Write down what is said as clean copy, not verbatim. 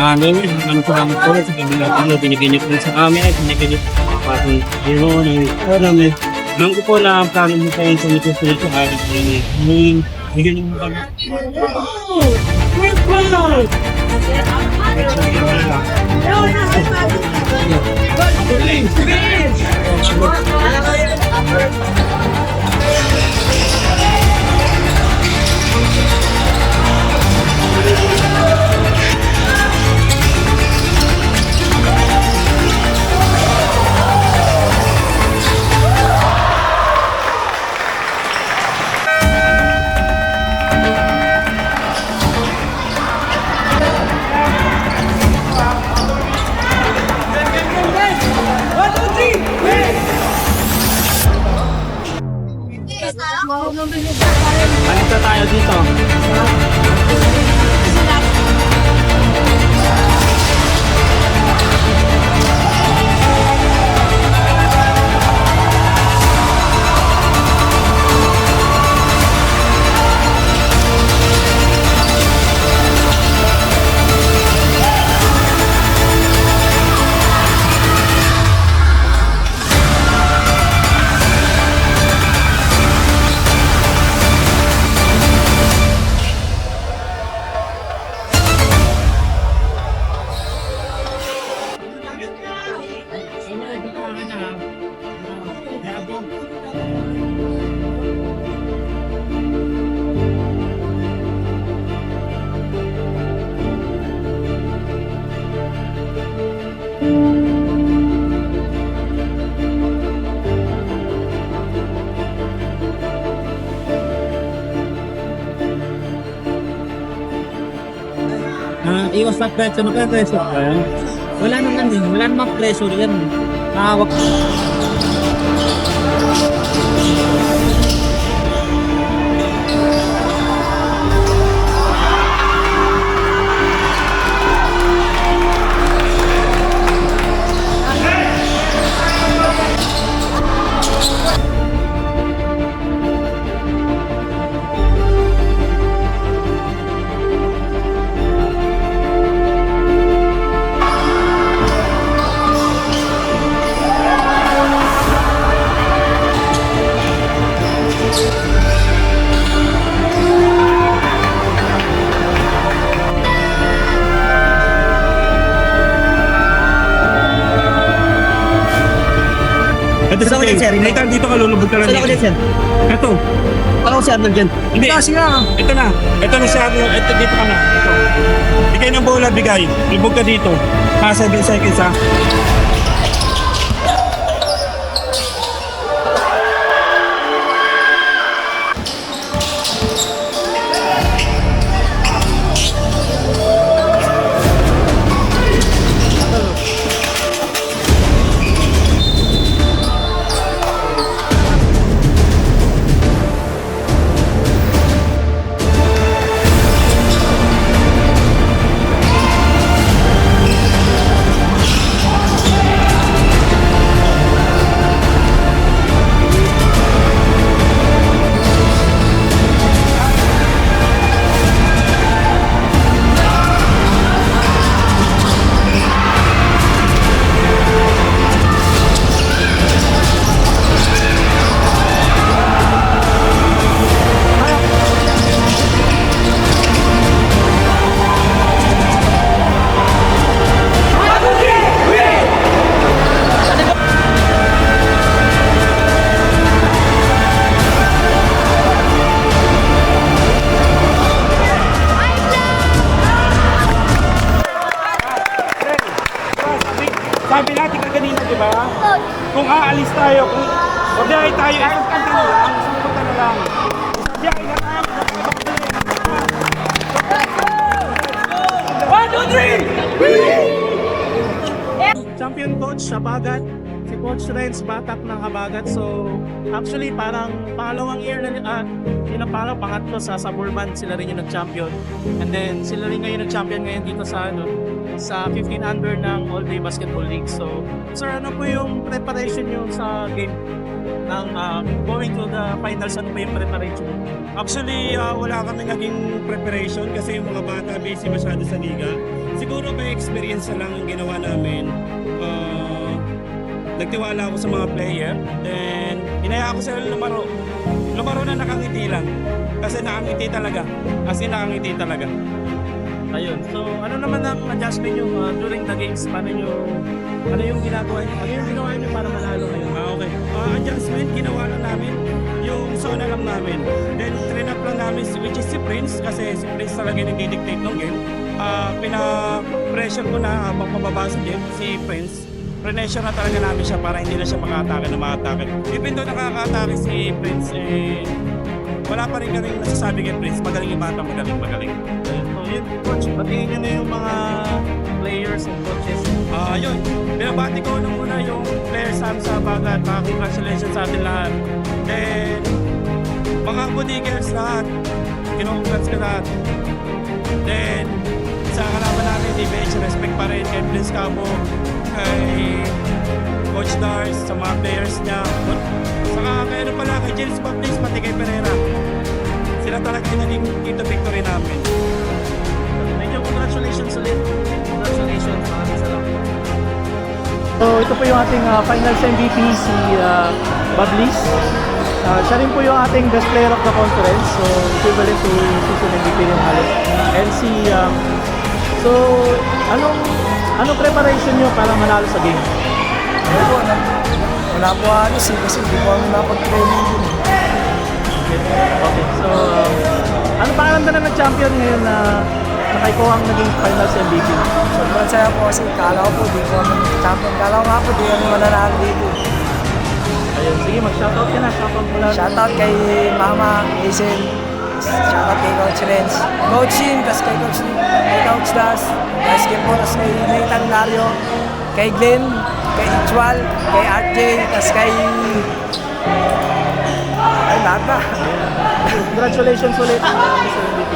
Ngayon, salamat po sa kanya binigyan niyo po sa amin, binigyan niyo po sa kapatid namin. Alam ko po na ang plano mo kayo sa ito sa ito ay bigyan niyo po kami. Alis na tayo dito. Iwas sa pressure, pressure ba yan? Wala namang pressure yan. Nakawak. Ito sa ulit, sir. Nathan, dito ka lulubog ka lang Saan ako din, dito. sir? Ito. Alam ko si Arnold dyan. Hindi. Kasi nga. Ito na. Ito na siya. Ito dito ka na. Ito. Bigay ng bola, bigay. Lubog ka dito. 7 seconds ha. Sabi natin kanina, di ba? Kung aalis tayo, kung mabiyahe tayo, isang kanta na lang, isang kanta na lang. Isang biyahe na tayo. 1, 2, 3! Champion coach Habagat, si Coach Renz Batak ng Habagat. So actually parang pangalawang year na parang pangatlo sa Suburban sila rin yung nag-champion. And then sila rin ngayon nag-champion ngayon dito sa sa 15 under ng All Day Basketball League. So sir, ano po yung preparation nyo sa game ng going to the finals? Ano po yung preparation? Actually, wala kami naging preparation kasi yung mga bata busy masyado sa liga. Siguro by experience na lang yung ginawa namin. Nagtiwala ako sa mga player. Then, hinaya ako sila lumaro. Lumaro na nakangiti lang. Kasi nakangiti talaga. As in, nakangiti talaga. Ayun. So, ano naman ang adjustment nyo during the games? Ano yung ginagawa nyo? Ano yung ginawa nyo para manalo ngayon? Okay. Adjustment, ginawa lang namin. Yung zona lang namin. Then, train up lang namin, which is si Prince. Kasi si Prince talaga yung nagdidictate ng game. Pina-pressure ko na habang pababa sa game, si Prince. Pressure na talaga namin siya para hindi na siya makatake na makatake. Even though nakaka-atake si Prince, wala pa rin kaming nasasabi kay Prince. Magaling yung bata, magaling. So, yun, coach, batingin nyo na yung mga players and coaches. Yun. Binabati ko lang muna yung players sa Bagat. Congratulations sa atin lahat. Then, mga bodyguards lahat. Kino-congrats ka lahat. Then, sa kalaban natin, DBH, respect pa rin kay Prince Cabo, kay Coach Dars, sa mga players niya. Saka kay ano pala, kay James Baptiste, pati kay Pereira. Sila talaga yung naging dito victory namin. Medyo congratulations ulit. Congratulations. Maraming salamat. So ito po yung ating finals MVP si Bablis. Siya rin po yung ating best player of the conference. So equivalent to season MVP rin halos. And si so anong preparation nyo para manalo sa game? Wala po halos kasi hindi po kami napag-training din. Okay. So ano pakiramdam na nag-champion ngayon na ikaw ang naging finals MVP? Sobrang saya po kasi kala ko po di po kami champion. Kala ko nga po di kami mananalo dito. Ayun, sige mag-shoutout ka na. Shoutout mo lang. Shoutout kay Mama Hazel. Shoutout kay Coach Renz. Coach Shin, tas kay Coach Das. Tas kay po, tas kay Nathan Lario. Kay Glenn, kay Ichwal, kay RJ, tas kay... Ay, lahat na. Congratulations ulit, Mr. MVP.